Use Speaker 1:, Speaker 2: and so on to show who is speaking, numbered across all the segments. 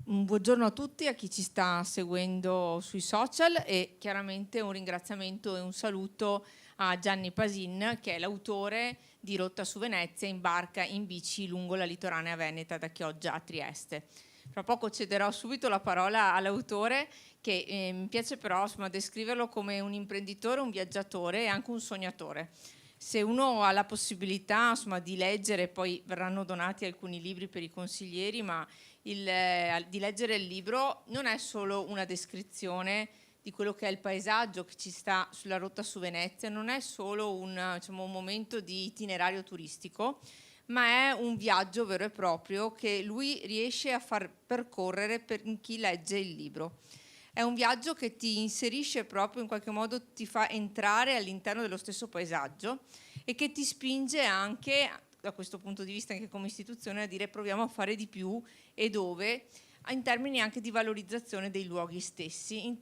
Speaker 1: Un buongiorno a tutti, a chi ci sta seguendo sui social, e chiaramente un ringraziamento e un saluto a Gianni Pasin, che è l'autore di Rotta su Venezia, in barca in bici lungo la litoranea veneta da Chioggia a Trieste. Fra poco cederò subito la parola all'autore, che mi piace però descriverlo come un imprenditore, un viaggiatore e anche un sognatore. Se uno ha la possibilità di leggere, poi verranno donati alcuni libri per i consiglieri, ma di leggere il libro non è solo una descrizione di quello che è il paesaggio che ci sta sulla rotta su Venezia, non è solo un momento di itinerario turistico, ma è un viaggio vero e proprio che lui riesce a far percorrere per chi legge il libro. È un viaggio che ti inserisce proprio, in qualche modo ti fa entrare all'interno dello stesso paesaggio e che ti spinge anche, da questo punto di vista anche come istituzione, a dire proviamo a fare di più e dove, in termini anche di valorizzazione dei luoghi stessi, in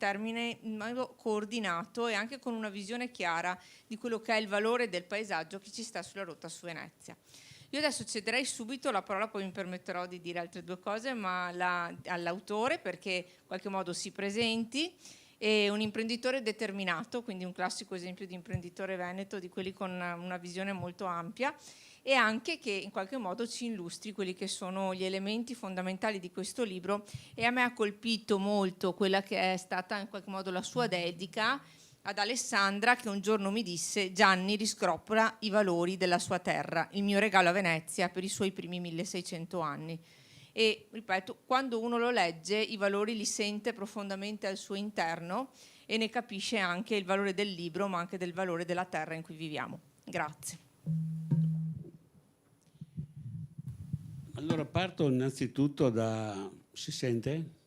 Speaker 1: modo coordinato e anche con una visione chiara di quello che è il valore del paesaggio che ci sta sulla rotta su Venezia. Io adesso cederei subito la parola, poi mi permetterò di dire altre due cose, ma all'autore, perché in qualche modo si presenti. È un imprenditore determinato, quindi un classico esempio di imprenditore veneto, di quelli con una visione molto ampia, e anche che in qualche modo ci illustri quelli che sono gli elementi fondamentali di questo libro. E a me ha colpito molto quella che è stata in qualche modo la sua dedica ad Alessandra, che un giorno mi disse: Gianni riscropra i valori della sua terra, il mio regalo a Venezia per i suoi primi 1600 anni. E ripeto, quando uno lo legge i valori li sente profondamente al suo interno e ne capisce anche il valore del libro, ma anche del valore della terra in cui viviamo. Grazie.
Speaker 2: Allora parto innanzitutto da... Si sente?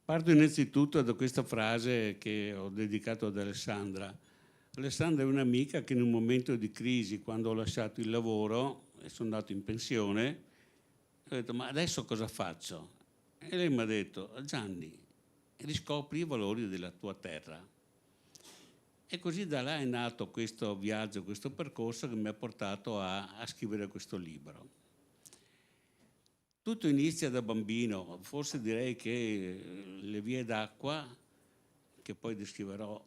Speaker 2: Parto innanzitutto da questa frase che ho dedicato ad Alessandra. Alessandra è un'amica che in un momento di crisi, quando ho lasciato il lavoro e sono andato in pensione, ho detto: ma adesso cosa faccio? E lei mi ha detto: Gianni, riscopri i valori della tua terra. E così da là è nato questo viaggio, questo percorso che mi ha portato a scrivere questo libro. Tutto inizia da bambino, forse direi che le vie d'acqua, che poi descriverò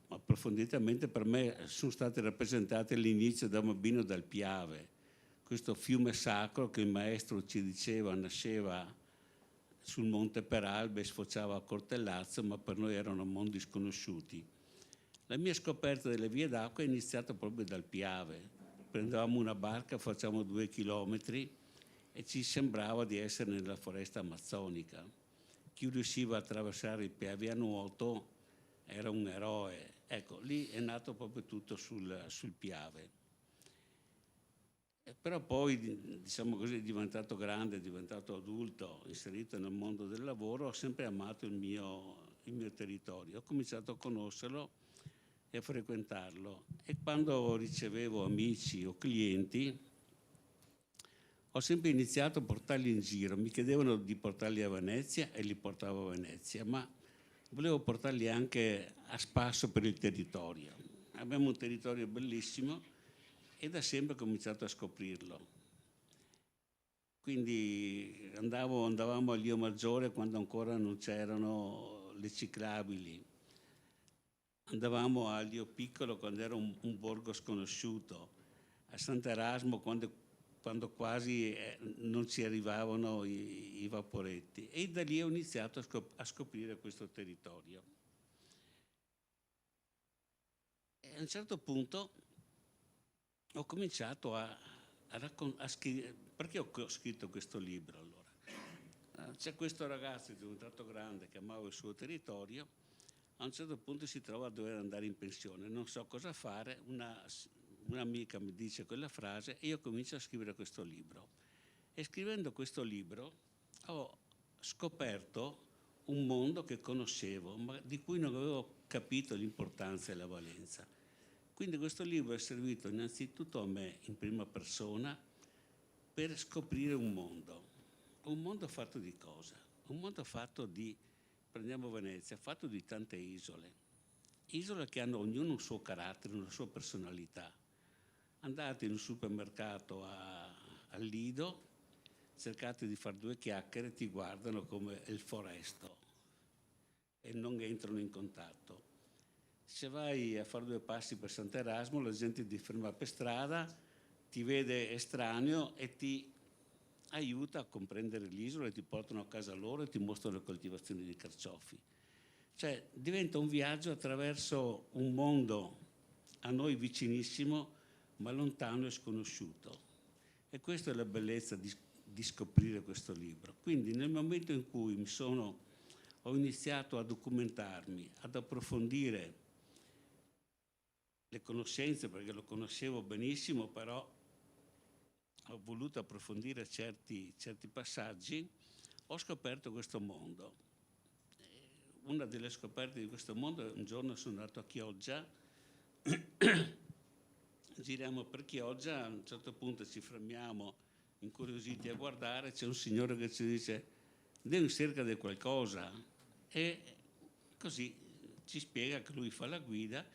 Speaker 2: approfonditamente, per me sono state rappresentate all'inizio da bambino dal Piave, questo fiume sacro che il maestro ci diceva nasceva sul Monte Peralbe e sfociava a Cortellazzo, ma per noi erano mondi sconosciuti. La mia scoperta delle vie d'acqua è iniziata proprio dal Piave. Prendevamo una barca, facciamo 2 chilometri e ci sembrava di essere nella foresta amazzonica. Chi riusciva a attraversare il Piave a nuoto era un eroe. Ecco, lì è nato proprio tutto sul Piave. Però poi, diciamo così, diventato grande, diventato adulto, inserito nel mondo del lavoro, ho sempre amato il mio territorio. Ho cominciato a conoscerlo e a frequentarlo. E quando ricevevo amici o clienti, ho sempre iniziato a portarli in giro. Mi chiedevano di portarli a Venezia e li portavo a Venezia, ma volevo portarli anche a spasso per il territorio. Abbiamo un territorio bellissimo e da sempre ho cominciato a scoprirlo. Quindi andavamo a Lio Maggiore quando ancora non c'erano le ciclabili. Andavamo a Lio Piccolo quando era un borgo sconosciuto, a Sant'Erasmo quando quasi non ci arrivavano i vaporetti, e da lì ho iniziato a scoprire questo territorio. E a un certo punto ho cominciato a scrivere. Perché ho scritto questo libro allora? C'è questo ragazzo diventato grande che amava il suo territorio, a un certo punto si trova a dover andare in pensione, non so cosa fare, un'amica mi dice quella frase e io comincio a scrivere questo libro. E scrivendo questo libro ho scoperto un mondo che conoscevo, ma di cui non avevo capito l'importanza e la valenza. Quindi questo libro è servito innanzitutto a me in prima persona per scoprire un mondo fatto di cosa? Un mondo fatto di, prendiamo Venezia, fatto di tante isole che hanno ognuno un suo carattere, una sua personalità. Andate in un supermercato al Lido, cercate di fare due chiacchiere, ti guardano come il foresto e non entrano in contatto. Se vai a fare due passi per Sant'Erasmo, la gente ti ferma per strada, ti vede estraneo e ti aiuta a comprendere l'isola e ti portano a casa loro e ti mostrano le coltivazioni di carciofi. Cioè diventa un viaggio attraverso un mondo a noi vicinissimo ma lontano e sconosciuto. E questa è la bellezza di scoprire questo libro. Quindi nel momento in cui ho iniziato a documentarmi, ad approfondire le conoscenze, perché lo conoscevo benissimo, però ho voluto approfondire certi passaggi, ho scoperto questo mondo. Una delle scoperte di questo mondo, un giorno sono andato a Chioggia, giriamo per Chioggia, a un certo punto ci fermiamo incuriositi a guardare, c'è un signore che ci dice andiamo in cerca di qualcosa, e così ci spiega che lui fa la guida,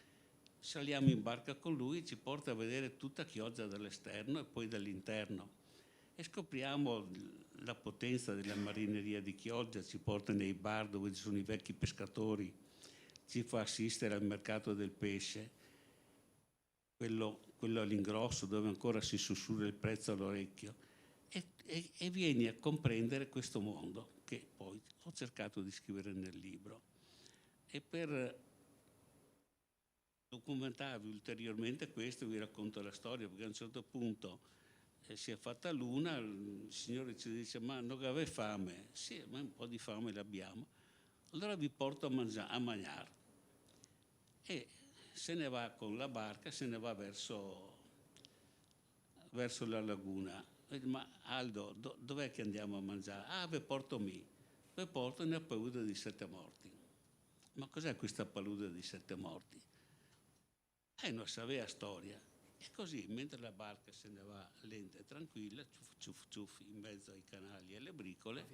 Speaker 2: saliamo in barca con lui, ci porta a vedere tutta Chioggia dall'esterno e poi dall'interno e scopriamo la potenza della marineria di Chioggia, ci porta nei bar dove ci sono i vecchi pescatori, ci fa assistere al mercato del pesce, quello all'ingrosso dove ancora si sussurra il prezzo all'orecchio, e vieni a comprendere questo mondo che poi ho cercato di scrivere nel libro. E per documentarvi ulteriormente questo vi racconto la storia, perché a un certo punto si è fatta l'una, il Signore ci dice ma non avete fame? Sì, ma un po' di fame l'abbiamo, allora vi porto a mangiare. E se ne va con la barca, se ne va verso la laguna. Ma Aldo, dov'è che andiamo a mangiare? Ah, vi porto mi. Vi porto nella palude di 7 morti. Ma cos'è questa palude di 7 morti? Non sapeva storia. E così, mentre la barca se ne va lenta e tranquilla, ciuff ciuff in mezzo ai canali e alle bricole,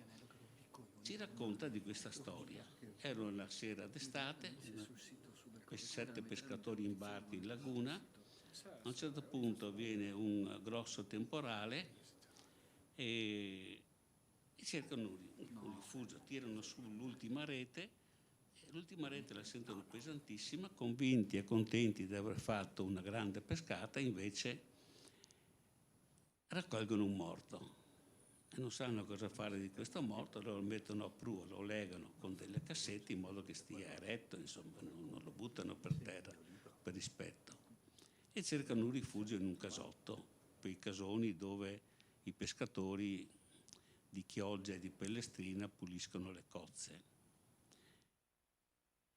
Speaker 2: ci racconta di questa storia. Era una sera d'estate, questi 7 pescatori in barca in laguna, a un certo punto viene un grosso temporale e cercano un rifugio, tirano su l'ultima rete. L'ultima rete la sentono pesantissima, convinti e contenti di aver fatto una grande pescata, invece raccolgono un morto e non sanno cosa fare di questo morto, lo mettono a prua, lo legano con delle cassette in modo che stia eretto, insomma non lo buttano per terra per rispetto, e cercano un rifugio in un casotto, quei casoni dove i pescatori di Chioggia e di Pellestrina puliscono le cozze.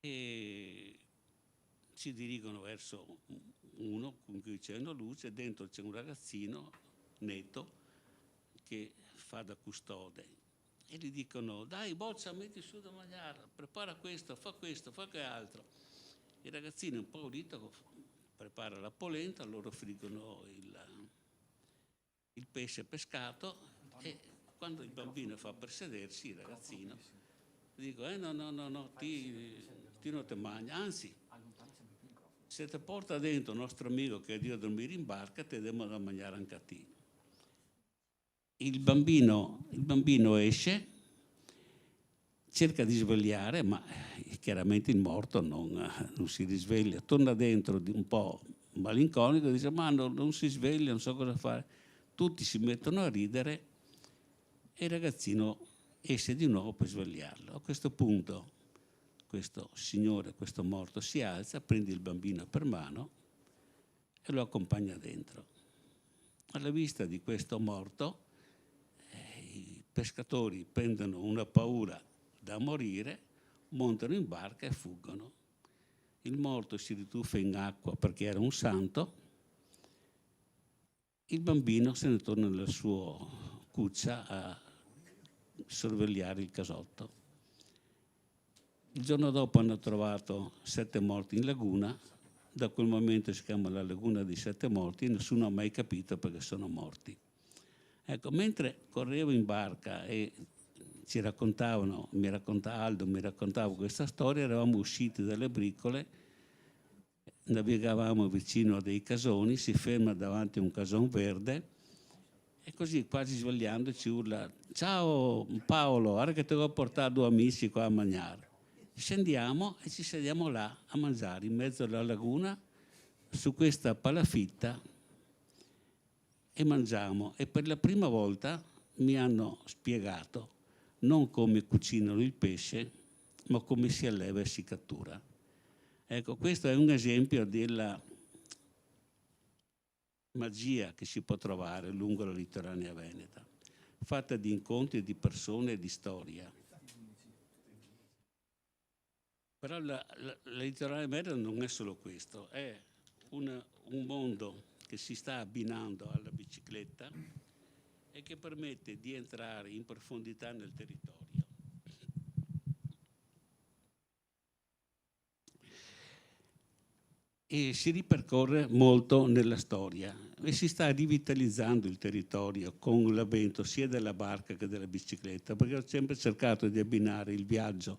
Speaker 2: E si dirigono verso uno con cui c'è una luce, dentro c'è un ragazzino netto che fa da custode e gli dicono dai Boccia, metti su da mangiare, prepara questo, fa quell'altro. Il ragazzino un po' udito prepara la polenta, loro friggono il pesce pescato e quando il bambino fa per sedersi, il ragazzino dico no, ti non te mangi, anzi se ti porta dentro il nostro amico che è Dio a dormire in barca ti diamo da mangiare anche a te. Il bambino esce, cerca di svegliare, ma chiaramente il morto non si risveglia, torna dentro un po' malinconico e dice ma non si sveglia, non so cosa fare. Tutti si mettono a ridere e il ragazzino esce di nuovo per svegliarlo. A questo punto questo signore, questo morto, si alza, prende il bambino per mano e lo accompagna dentro. Alla vista di questo morto, i pescatori prendono una paura da morire, montano in barca e fuggono. Il morto si rituffa in acqua perché era un santo, il bambino se ne torna nella sua cuccia a sorvegliare il casotto. Il giorno dopo hanno trovato 7 morti in laguna, da quel momento si chiama la laguna dei 7 morti e nessuno ha mai capito perché sono morti. Ecco, mentre correvo in barca e Aldo mi raccontava questa storia, eravamo usciti dalle bricole, navigavamo vicino a dei casoni, si ferma davanti a un cason verde E così, quasi svegliandoci, urla: ciao Paolo, ora che ti ho portato due amici qua a mangiare. Scendiamo e ci sediamo là a mangiare in mezzo alla laguna su questa palafitta e mangiamo. E per la prima volta mi hanno spiegato non come cucinano il pesce, ma come si alleva e si cattura. Ecco, questo è un esempio della magia che si può trovare lungo la litoranea veneta, fatta di incontri di persone e di storia. Però la litoranea veneta non è solo questo, è un mondo che si sta abbinando alla bicicletta e che permette di entrare in profondità nel territorio. E si ripercorre molto nella storia e si sta rivitalizzando il territorio con l'avvento sia della barca che della bicicletta, perché ho sempre cercato di abbinare il viaggio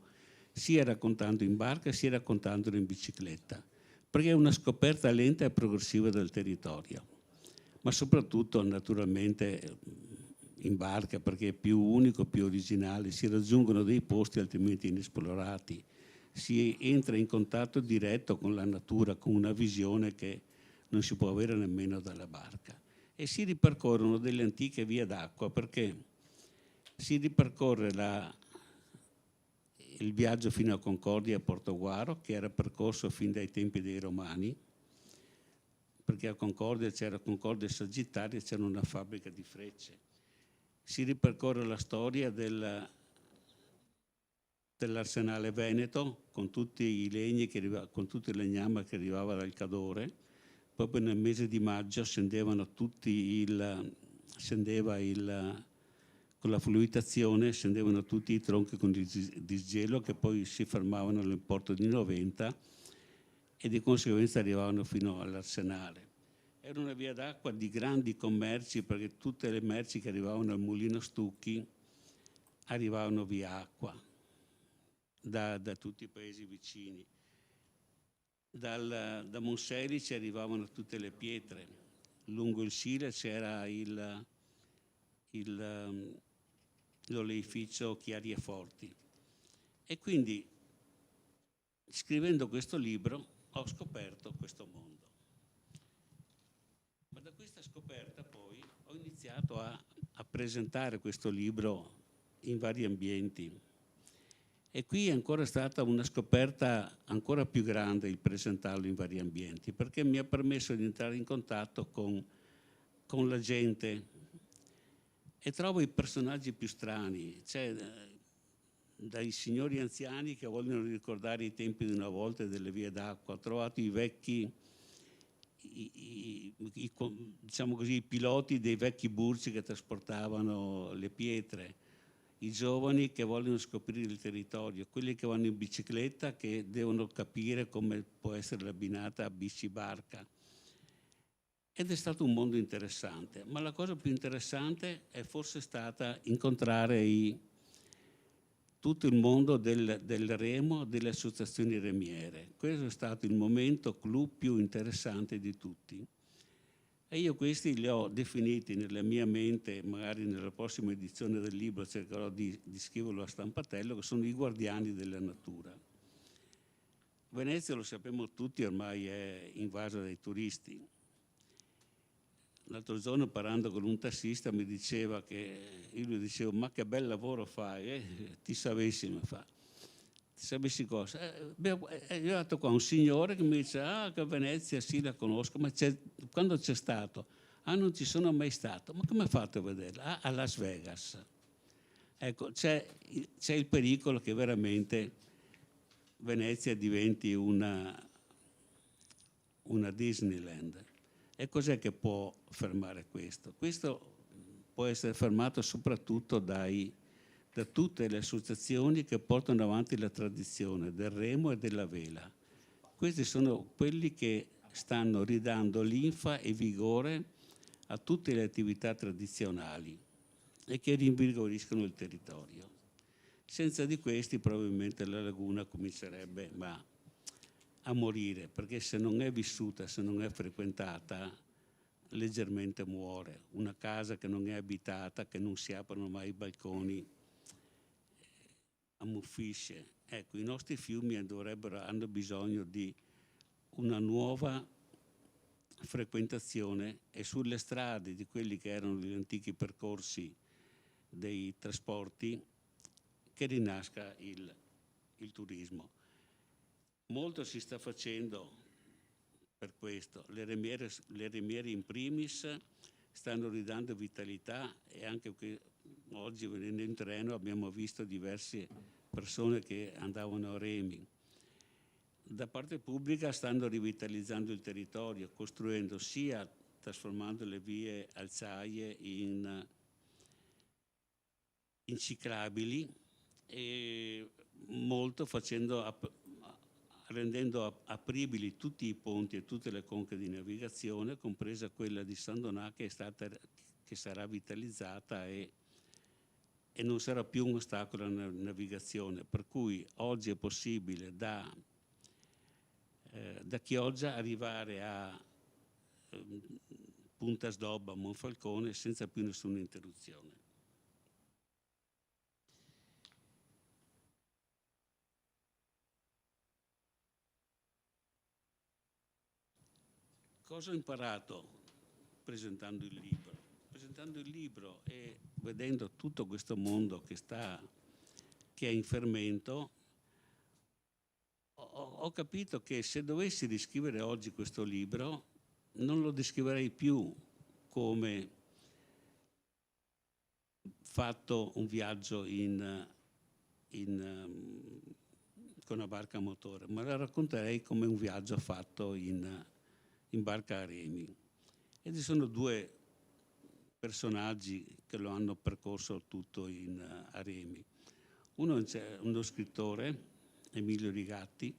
Speaker 2: sia raccontando in barca sia raccontandolo in bicicletta, perché è una scoperta lenta e progressiva del territorio, ma soprattutto naturalmente in barca, perché è più unico, più originale, si raggiungono dei posti altrimenti inesplorati, si entra in contatto diretto con la natura, con una visione che non si può avere nemmeno dalla barca, e si ripercorrono delle antiche vie d'acqua, perché si ripercorre il viaggio fino a Concordia e a Portoguaro, che era percorso fin dai tempi dei Romani, perché a Concordia c'era Concordia Sagittaria e c'era una fabbrica di frecce. Si ripercorre la storia dell'arsenale veneto con tutti i legni con tutto il legname che arrivava dal Cadore. Proprio nel mese di maggio con la fluidazione scendevano tutti i tronchi con il disgelo che poi si fermavano nel porto di Noventa e di conseguenza arrivavano fino all'arsenale. Era una via d'acqua di grandi commerci, perché tutte le merci che arrivavano al mulino Stucchi arrivavano via acqua da tutti i paesi vicini. Da Monselice arrivavano tutte le pietre, lungo il Sile c'era l'oleificio Chiari e Forti, e quindi scrivendo questo libro ho scoperto questo mondo. Ma da questa scoperta poi ho iniziato a presentare questo libro in vari ambienti, e qui è ancora stata una scoperta ancora più grande il presentarlo in vari ambienti, perché mi ha permesso di entrare in contatto con la gente, e trovo i personaggi più strani, cioè dai signori anziani che vogliono ricordare i tempi di una volta delle vie d'acqua. Ho trovato i vecchi, diciamo così, i piloti dei vecchi burci che trasportavano le pietre, i giovani che vogliono scoprire il territorio, quelli che vanno in bicicletta che devono capire come può essere abbinata a bici-barca. Ed è stato un mondo interessante, ma la cosa più interessante è forse stata incontrare tutto il mondo del remo, delle associazioni remiere. Questo è stato il momento clou più interessante di tutti. E io questi li ho definiti nella mia mente, magari nella prossima edizione del libro cercherò di scriverlo a stampatello, che sono i guardiani della natura. Venezia, lo sappiamo tutti, ormai è invasa dai turisti. L'altro giorno, parlando con un tassista, io gli dicevo: ma che bel lavoro fai, ti sapessi, mi fa. Ti sapessi cosa? Io ho detto qua un signore che mi dice: che Venezia sì, la conosco, ma quando c'è stato? Non ci sono mai stato. Ma come ha fatto a vederla? A Las Vegas. Ecco, c'è il pericolo che veramente Venezia diventi una Disneyland. E cos'è che può fermare questo? Questo può essere fermato soprattutto da tutte le associazioni che portano avanti la tradizione del remo e della vela. Questi sono quelli che stanno ridando linfa e vigore a tutte le attività tradizionali e che rinvigoriscono il territorio. Senza di questi probabilmente la laguna comincerebbe a morire, perché se non è vissuta, se non è frequentata, leggermente muore, una casa che non è abitata, che non si aprono mai i balconi, ammuffisce. Ecco, i nostri fiumi hanno bisogno di una nuova frequentazione, e sulle strade di quelli che erano gli antichi percorsi dei trasporti che rinasca il turismo. Molto si sta facendo per questo. Le remiere in primis stanno ridando vitalità, e anche qui oggi, venendo in treno, abbiamo visto diverse persone che andavano a remi. Da parte pubblica stanno rivitalizzando il territorio, costruendo, sia trasformando le vie alzaie in ciclabili, e molto rendendo apribili tutti i ponti e tutte le conche di navigazione, compresa quella di San Donà, che sarà vitalizzata e non sarà più un ostacolo alla navigazione, per cui oggi è possibile da Chioggia arrivare a Punta Sdobba, Monfalcone, senza più nessuna interruzione. Cosa ho imparato presentando il libro? Presentando il libro e vedendo tutto questo mondo che è in fermento, ho capito che se dovessi riscrivere oggi questo libro, non lo descriverei più come fatto un viaggio con una barca a motore, ma la racconterei come un viaggio fatto in barca a remi. E ci sono due personaggi che lo hanno percorso tutto a remi. Uno scrittore, Emilio Rigatti,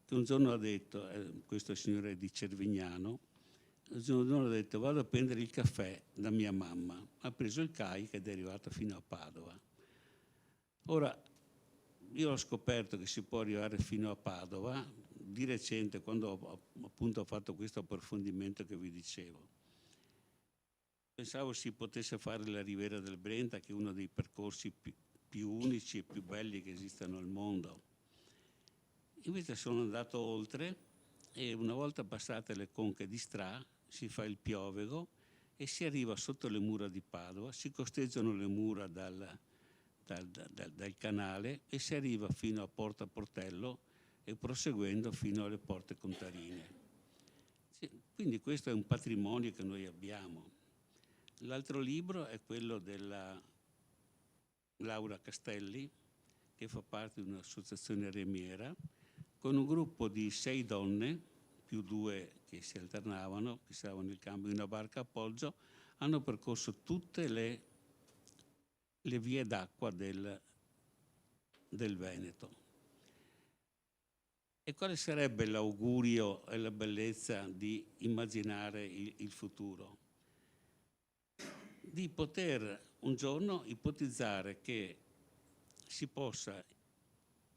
Speaker 2: che un giorno ha detto, questo signore di Cervignano, un giorno ha detto: vado a prendere il caffè da mia mamma. Ha preso il CAI ed è arrivato fino a Padova. Ora, io ho scoperto che si può arrivare fino a Padova di recente, quando appunto ho fatto questo approfondimento che vi dicevo. Pensavo si potesse fare la Riviera del Brenta, che è uno dei percorsi più unici e più belli che esistano al mondo. Invece sono andato oltre, e una volta passate le conche di Stra si fa il Piovego e si arriva sotto le mura di Padova, si costeggiano le mura dal canale e si arriva fino a Porta Portello e proseguendo fino alle Porte Contarine. Quindi questo è un patrimonio che noi abbiamo. L'altro libro è quello della Laura Castelli, che fa parte di un'associazione remiera, con un gruppo di 6 donne, più 2 che si alternavano, che stavano nel cambio di una barca a Poggio, hanno percorso tutte le vie d'acqua del Veneto. E quale sarebbe l'augurio e la bellezza di immaginare il futuro? Di poter un giorno ipotizzare che si possa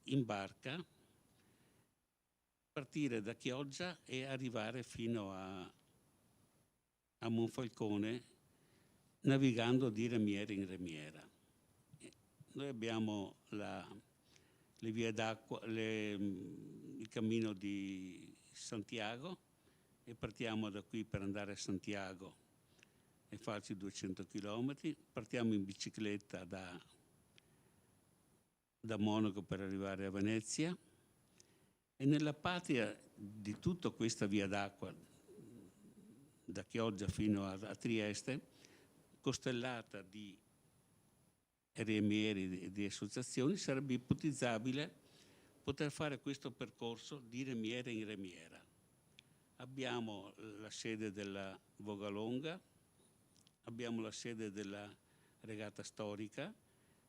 Speaker 2: in barca partire da Chioggia e arrivare fino a Monfalcone, navigando di remiera in remiera. Noi abbiamo le vie d'acqua, il cammino di Santiago, e partiamo da qui per andare a Santiago e farci 200 chilometri. Partiamo in bicicletta da Monaco per arrivare a Venezia, e nella patria di tutta questa via d'acqua, da Chioggia fino a Trieste, costellata di remieri e di associazioni, sarebbe ipotizzabile poter fare questo percorso di remiera in remiera. Abbiamo la sede della Vogalonga, abbiamo la sede della regata storica,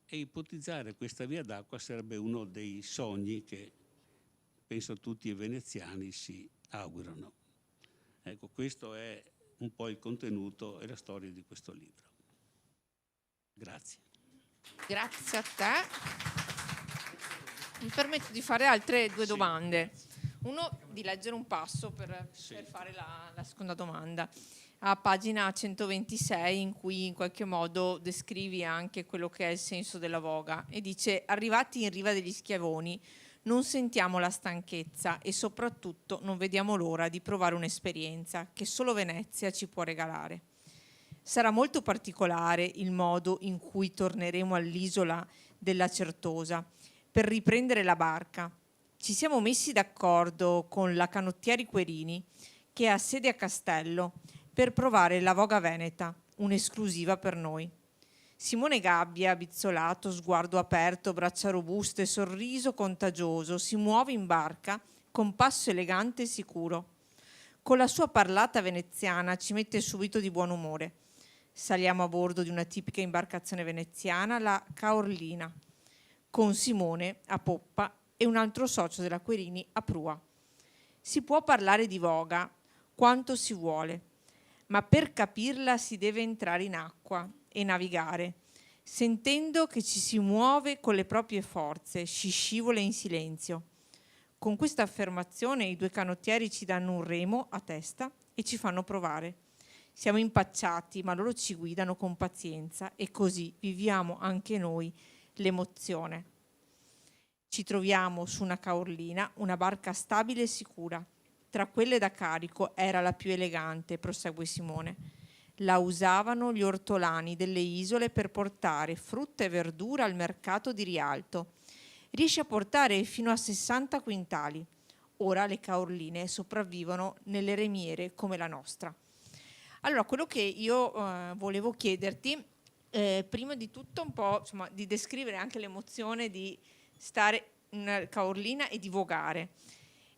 Speaker 2: e ipotizzare questa via d'acqua sarebbe uno dei sogni che penso tutti i veneziani si augurano. Ecco, questo è un po' il contenuto e la storia di questo libro. Grazie.
Speaker 1: Grazie a te. Mi permetto di fare altre 2 domande. Uno, di leggere un passo per fare la seconda domanda. a pagina 126, in cui in qualche modo descrivi anche quello che è il senso della voga, e dice: arrivati in riva degli Schiavoni non sentiamo la stanchezza e soprattutto non vediamo l'ora di provare un'esperienza che solo Venezia ci può regalare. Sarà molto particolare il modo in cui torneremo all'isola della Certosa per riprendere la barca. Ci siamo messi d'accordo con la Canottieri Querini, che ha sede a Castello, per provare la voga veneta, un'esclusiva per noi. Simone Gabbia, bizzolato, sguardo aperto, braccia robuste, sorriso contagioso, si muove in barca con passo elegante e sicuro. Con la sua parlata veneziana ci mette subito di buon umore. Saliamo a bordo di una tipica imbarcazione veneziana, la Caorlina, con Simone a poppa e un altro socio della Querini a prua. Si può parlare di voga quanto si vuole, ma per capirla si deve entrare in acqua e navigare, sentendo che ci si muove con le proprie forze, si scivola in silenzio. Con questa affermazione i due canottieri ci danno un remo a testa e ci fanno provare. Siamo impacciati, ma loro ci guidano con pazienza e così viviamo anche noi l'emozione. Ci troviamo su una Caorlina, una barca stabile e sicura. Tra quelle da carico era la più elegante, prosegue Simone. La usavano gli ortolani delle isole per portare frutta e verdura al mercato di Rialto. Riesce a portare fino a 60 quintali. Ora le Caorline sopravvivono nelle remiere come la nostra. Allora, quello che io volevo chiederti, prima di tutto un po', insomma, di descrivere anche l'emozione di stare in una Caorlina e di vogare.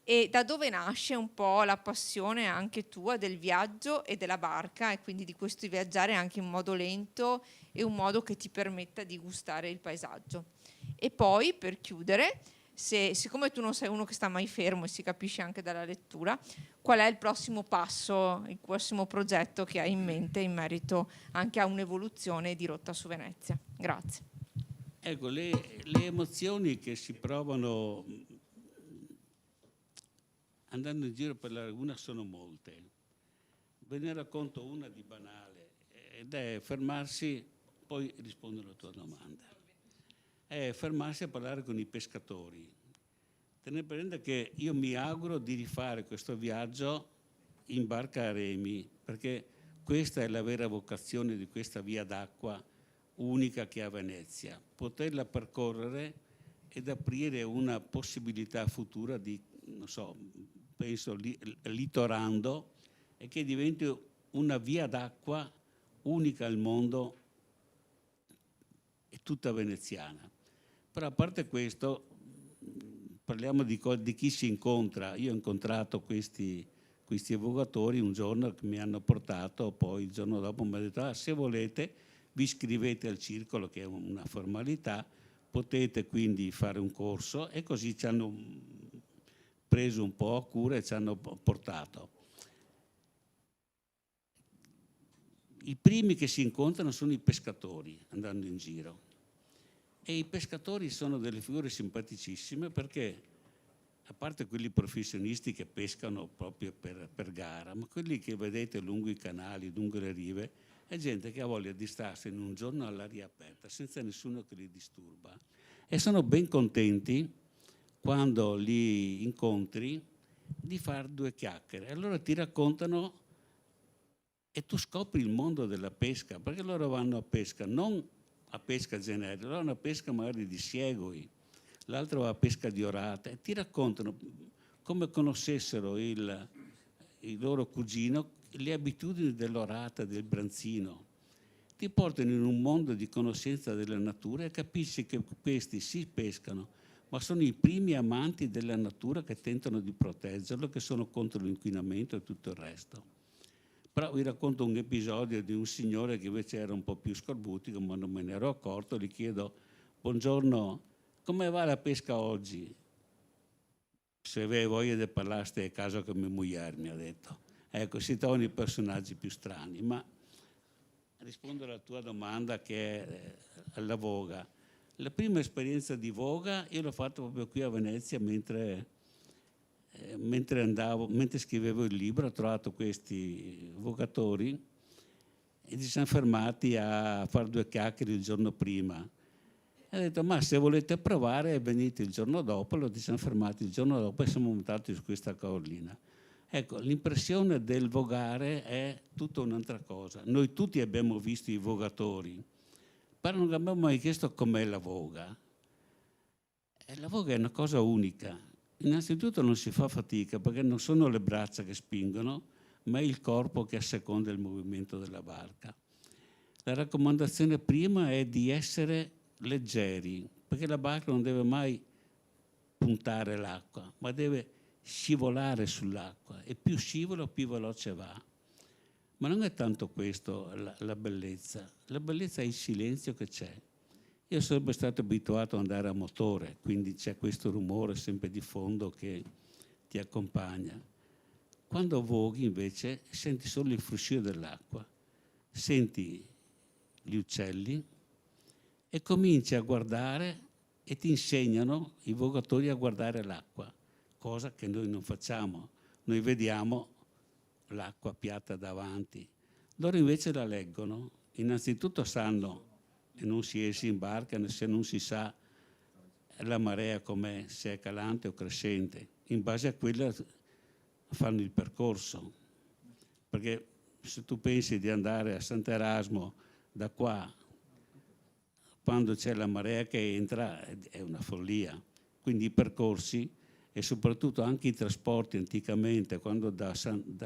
Speaker 1: E da dove nasce un po' la passione anche tua del viaggio e della barca, e quindi di questo di viaggiare anche in modo lento e un modo che ti permetta di gustare il paesaggio. E poi, per chiudere, siccome tu non sei uno che sta mai fermo e si capisce anche dalla lettura, qual è il prossimo passo, il prossimo progetto che hai in mente in merito anche a un'evoluzione di Rotta su Venezia? Grazie.
Speaker 2: Ecco, le emozioni che si provano andando in giro per la laguna sono molte. Ve ne racconto una di banale, ed è fermarsi, poi rispondo alla tua domanda, è fermarsi a parlare con i pescatori. Tenete presente che io mi auguro di rifare questo viaggio in barca a remi, perché questa è la vera vocazione di questa via d'acqua unica che ha Venezia, poterla percorrere ed aprire una possibilità futura di, non so, penso litorando, e che diventi una via d'acqua unica al mondo e tutta veneziana. Però a parte questo, parliamo di chi si incontra. Io ho incontrato questi evocatori un giorno che mi hanno portato, poi il giorno dopo mi hanno detto: se volete vi iscrivete al circolo, che è una formalità, potete quindi fare un corso, e così ci hanno preso un po' a cura e ci hanno portato. I primi che si incontrano sono i pescatori andando in giro, e i pescatori sono delle figure simpaticissime, perché a parte quelli professionisti che pescano proprio per gara, ma quelli che vedete lungo i canali, lungo le rive, è gente che ha voglia di starsi in un giorno all'aria aperta senza nessuno che li disturba, e sono ben contenti quando li incontri di fare due chiacchiere. Allora ti raccontano e tu scopri il mondo della pesca, perché loro vanno a pesca, non a pesca generica, loro vanno a pesca magari di siegoi, l'altro va a pesca di orata, e ti raccontano come conoscessero il loro cugino le abitudini dell'orata, del branzino. Ti portano in un mondo di conoscenza della natura e capisci che questi si pescano, ma sono i primi amanti della natura che tentano di proteggerlo, che sono contro l'inquinamento e tutto il resto. Però vi racconto un episodio di un signore che invece era un po' più scorbutico, ma non me ne ero accorto. Gli chiedo: buongiorno, come va la pesca oggi? Se avevi voglia di parlare, stai a casa con mia moglie, mi ha detto. Ecco, si trovano i personaggi più strani. Ma rispondo alla tua domanda, che è alla voga. La prima esperienza di voga io l'ho fatta proprio qui a Venezia, mentre mentre scrivevo il libro, ho trovato questi vogatori e ci siamo fermati a fare 2 chiacchiere il giorno prima. E ho detto, ma se volete provare venite il giorno dopo. Allora ci siamo fermati il giorno dopo e siamo montati su questa collina. Ecco, l'impressione del vogare è tutta un'altra cosa. Noi tutti abbiamo visto i vogatori, però non abbiamo mai chiesto com'è la voga. E la voga è una cosa unica. Innanzitutto non si fa fatica perché non sono le braccia che spingono, ma è il corpo che asseconda il movimento della barca. La raccomandazione prima è di essere leggeri, perché la barca non deve mai puntare l'acqua, ma deve scivolare sull'acqua, e più scivola più veloce va. Ma non è tanto questo la bellezza è il silenzio che c'è. Io sono sempre stato abituato ad andare a motore, quindi c'è questo rumore sempre di fondo che ti accompagna. Quando voghi invece senti solo il fruscio dell'acqua, senti gli uccelli e cominci a guardare, e ti insegnano i vogatori a guardare l'acqua, cosa che noi non facciamo. Noi vediamo l'acqua piatta davanti, loro invece la leggono. Innanzitutto sanno, e non si esce in barca se non si sa la marea com'è, se è calante o crescente. In base a quella fanno il percorso, perché se tu pensi di andare a Sant'Erasmo da qua, quando c'è la marea che entra, è una follia. Quindi i percorsi e soprattutto anche i trasporti anticamente, quando da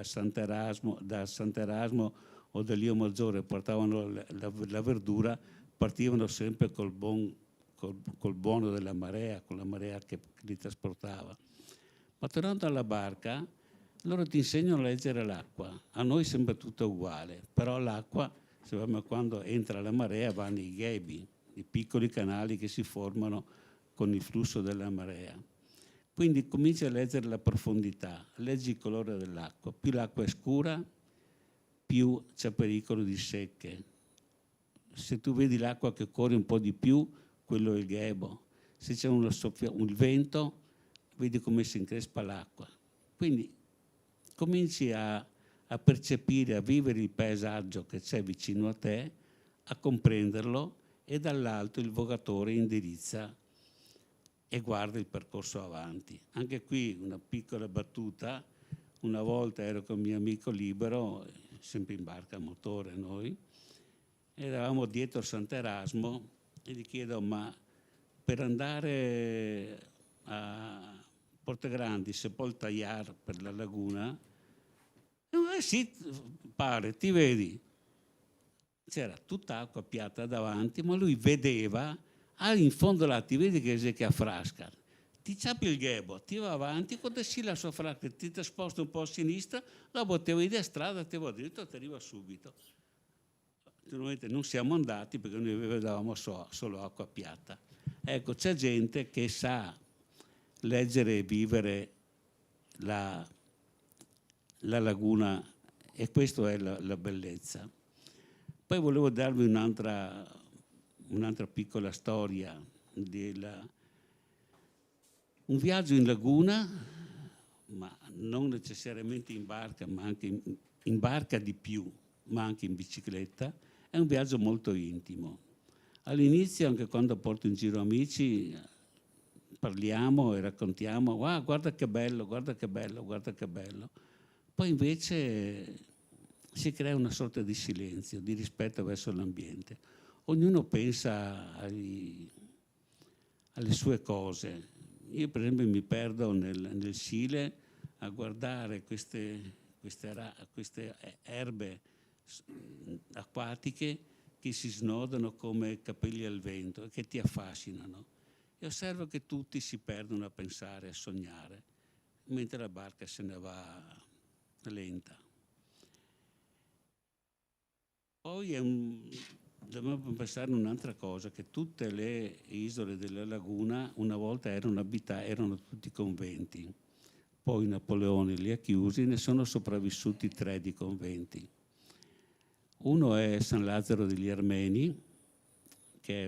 Speaker 2: Sant'Erasmo o da Lio Maggiore portavano la verdura, partivano sempre col buono della marea, con la marea che li trasportava. Ma tornando alla barca, loro ti insegnano a leggere l'acqua. A noi sembra tutto uguale, però l'acqua, quando entra la marea, va nei ghebi, i piccoli canali che si formano con il flusso della marea. Quindi cominci a leggere la profondità, leggi il colore dell'acqua. Più l'acqua è scura, più c'è pericolo di secche. Se tu vedi l'acqua che corre un po' di più, quello è il ghebo. Se c'è un vento, vedi come si increspa l'acqua. Quindi cominci a percepire, a vivere il paesaggio che c'è vicino a te, a comprenderlo, e dall'alto il vogatore indirizza e guarda il percorso avanti. Anche qui una piccola battuta. Una volta ero con il mio amico Libero, sempre in barca a motore noi, eravamo dietro Sant'Erasmo e gli chiedo, ma per andare a Portograndi se può tagliare per la laguna? Sì, pare, ti vedi. C'era tutta acqua piatta davanti, ma lui vedeva, in fondo là ti vedi che a frasca, ti ciappi il ghebo, ti va avanti, quando si la sua frasca ti sposta un po' a sinistra, dopo te vai a strada, te va dritto, ti arriva subito. Naturalmente non siamo andati perché noi vedevamo solo acqua piatta. Ecco, c'è gente che sa leggere e vivere la laguna, e questa è la bellezza. Poi volevo darvi un'altra piccola storia. Un viaggio in laguna, ma non necessariamente in barca, ma anche in barca di più, ma anche in bicicletta, è un viaggio molto intimo. All'inizio, anche quando porto in giro amici, parliamo e raccontiamo, guarda che bello, guarda che bello, guarda che bello. Poi invece si crea una sorta di silenzio, di rispetto verso l'ambiente. Ognuno pensa alle sue cose. Io per esempio mi perdo nel Sile a guardare queste erbe acquatiche che si snodano come capelli al vento e che ti affascinano. E osservo che tutti si perdono a pensare, a sognare, mentre la barca se ne va lenta. Poi dobbiamo pensare a un'altra cosa, che tutte le isole della laguna una volta erano tutti conventi. Poi Napoleone li ha chiusi, ne sono sopravvissuti 3 di conventi. Uno è San Lazzaro degli Armeni, che è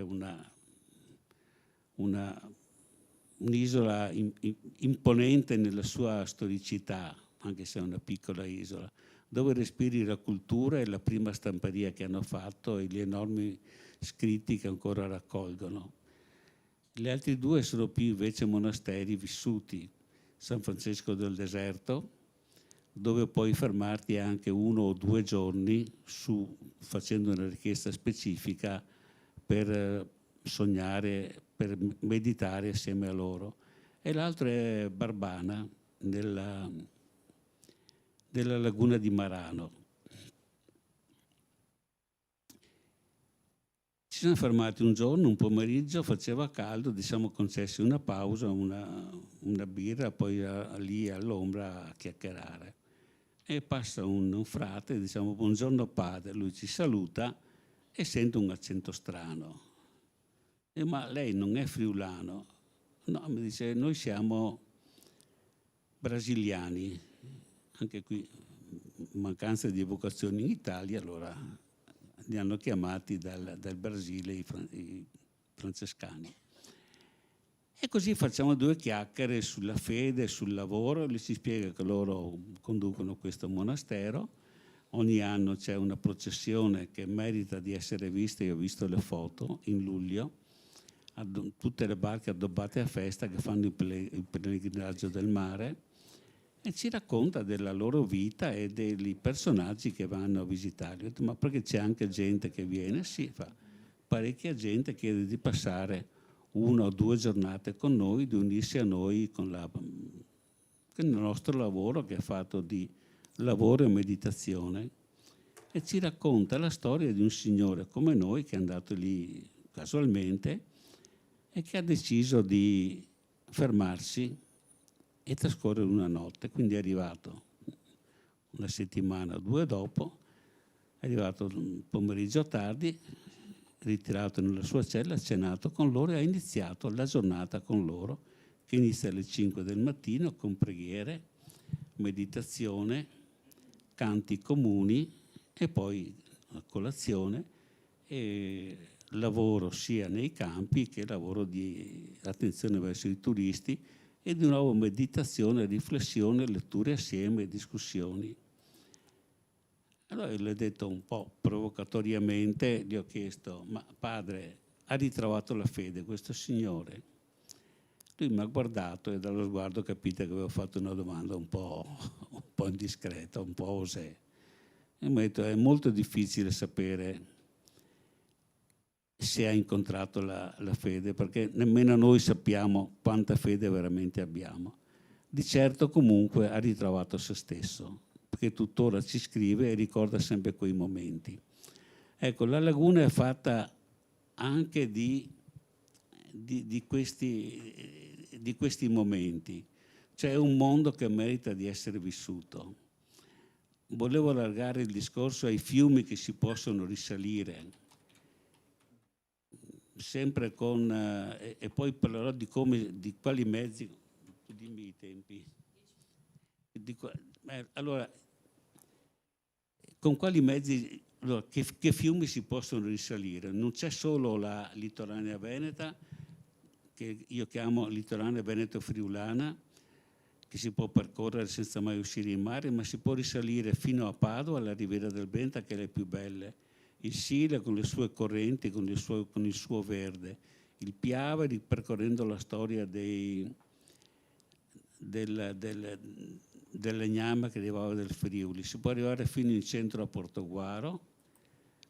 Speaker 2: un'isola imponente nella sua storicità, anche se è una piccola isola, dove respiri la cultura e la prima stamperia che hanno fatto e gli enormi scritti che ancora raccolgono. Gli altri due sono più invece monasteri vissuti, San Francesco del Deserto, dove puoi fermarti anche 1 o 2 giorni facendo una richiesta specifica per sognare, per meditare assieme a loro. E l'altro è Barbana, nella laguna di Marano. Ci siamo fermati un giorno, un pomeriggio, faceva caldo, siamo concessi una pausa, una birra, poi lì all'ombra a chiacchierare. E passa un frate, diciamo buongiorno padre, lui ci saluta e sente un accento strano. Ma lei non è friulano? No, mi dice, noi siamo brasiliani, anche qui mancanza di evocazioni in Italia, allora li hanno chiamati dal Brasile i francescani. E così facciamo 2 chiacchiere sulla fede, sul lavoro, gli si spiega che loro conducono questo monastero, ogni anno c'è una processione che merita di essere vista, io ho visto le foto in luglio, tutte le barche addobbate a festa che fanno il pellegrinaggio del mare, e ci racconta della loro vita e dei personaggi che vanno a visitarli. Ho detto, ma perché c'è anche gente che viene? Sì, parecchia gente chiede di passare 1 o 2 giornate con noi, di unirsi a noi con il nostro lavoro, che è fatto di lavoro e meditazione, e ci racconta la storia di un signore come noi che è andato lì casualmente e che ha deciso di fermarsi e trascorrere una notte. Quindi è arrivato 1 settimana o 2 dopo, è arrivato un pomeriggio tardi, ritirato nella sua cella, ha cenato con loro e ha iniziato la giornata con loro, che inizia alle 5 del mattino con preghiere, meditazione, canti comuni e poi colazione e lavoro sia nei campi che lavoro di attenzione verso i turisti e di nuovo meditazione, riflessione, letture assieme, discussioni. Allora io le ho detto un po' provocatoriamente, gli ho chiesto, ma padre, ha ritrovato la fede questo signore? Lui mi ha guardato e dallo sguardo capite che avevo fatto una domanda un po' indiscreta, un po' osè. E mi ha detto, è molto difficile sapere se ha incontrato la fede, perché nemmeno noi sappiamo quanta fede veramente abbiamo. Di certo comunque ha ritrovato se stesso, perché tuttora ci scrive e ricorda sempre quei momenti. Ecco, la laguna è fatta anche di questi momenti. C'è un mondo che merita di essere vissuto. Volevo allargare il discorso ai fiumi che si possono risalire, sempre con e poi parlerò di quali mezzi, dimmi i tempi, allora con quali mezzi, allora, che fiumi si possono risalire? Non c'è solo la litoranea veneta, che io chiamo litoranea veneto-friulana, che si può percorrere senza mai uscire in mare, ma si può risalire fino a Padova, alla Riviera del Brenta, che è le più belle, il Sile con le sue correnti, con il suo verde, il Piave ripercorrendo la storia del legname che arrivava dal Friuli. Si può arrivare fino in centro a Portoguaro,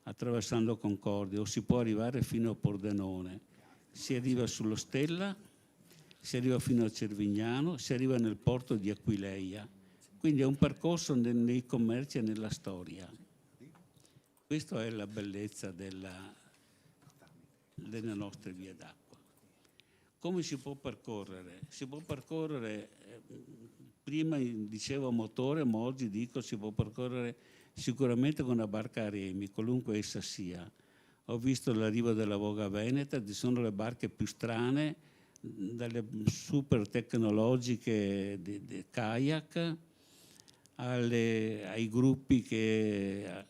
Speaker 2: attraversando Concordia, o si può arrivare fino a Pordenone. Si arriva sullo Stella, si arriva fino a Cervignano, si arriva nel porto di Aquileia. Quindi è un percorso nei commerci e nella storia. Questa è la bellezza delle nostre vie d'acqua. Come si può percorrere? Si può percorrere, prima dicevo motore, ma oggi dico si può percorrere sicuramente con una barca a remi, qualunque essa sia. Ho visto l'arrivo della Voga Veneta, ci sono le barche più strane, dalle super tecnologiche di kayak ai gruppi che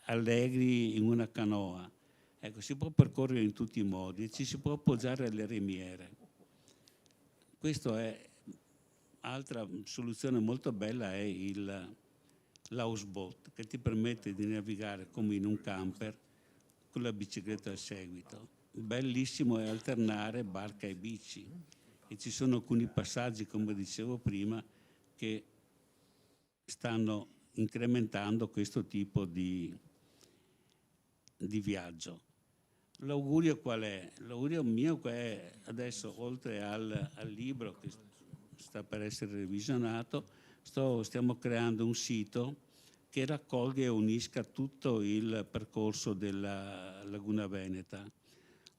Speaker 2: allegri in una canoa. Ecco, si può percorrere in tutti i modi, ci si può appoggiare alle remiere. Questo è altra soluzione molto bella, è l'houseboat, che ti permette di navigare come in un camper con la bicicletta al seguito. Bellissimo è alternare barca e bici, e ci sono alcuni passaggi, come dicevo prima, che stanno incrementando questo tipo di viaggio. L'augurio qual è? L'augurio mio è, adesso, oltre al libro che sta per essere revisionato, stiamo creando un sito che raccolga e unisca tutto il percorso della Laguna Veneta.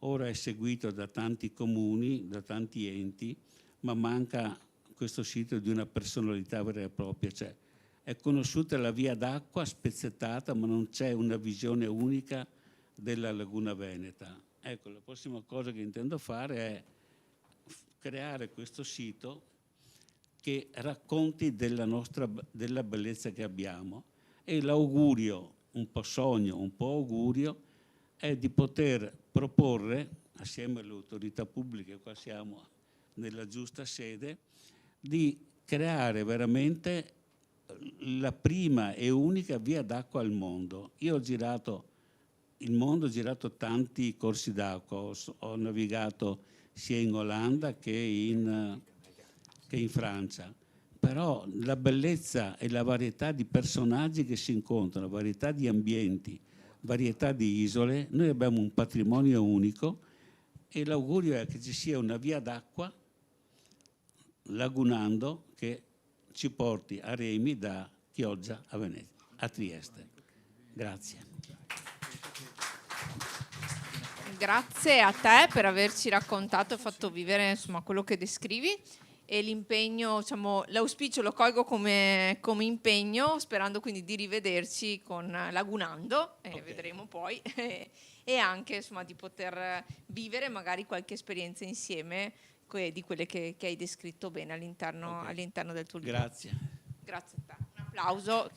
Speaker 2: Ora è seguito da tanti comuni, da tanti enti, ma manca questo sito di una personalità vera e propria. Cioè, è conosciuta la via d'acqua spezzettata, ma non c'è una visione unica della Laguna Veneta. Ecco, la prossima cosa che intendo fare è creare questo sito che racconti della bellezza che abbiamo, e l'augurio, un po' sogno, un po' augurio, è di poter proporre, assieme alle autorità pubbliche, qua siamo nella giusta sede, di creare veramente la prima e unica via d'acqua al mondo. Io ho girato il mondo, ho girato tanti corsi d'acqua, ho navigato sia in Olanda che in Francia, però la bellezza e la varietà di personaggi che si incontrano, varietà di ambienti, varietà di isole, noi abbiamo un patrimonio unico, e l'augurio è che ci sia una via d'acqua lagunando che ci porti a remi da Chioggia a Venezia, a Trieste. Grazie.
Speaker 1: Grazie a te per averci raccontato e fatto vivere, insomma, quello che descrivi, e l'impegno, diciamo, l'auspicio lo colgo come impegno, sperando quindi di rivederci con Lagunando,
Speaker 2: Okay.
Speaker 1: vedremo poi, e anche, insomma, di poter vivere magari qualche esperienza insieme di quelle che hai descritto bene all'interno del tuo libro.
Speaker 2: Grazie.
Speaker 1: Grazie a te. Un applauso.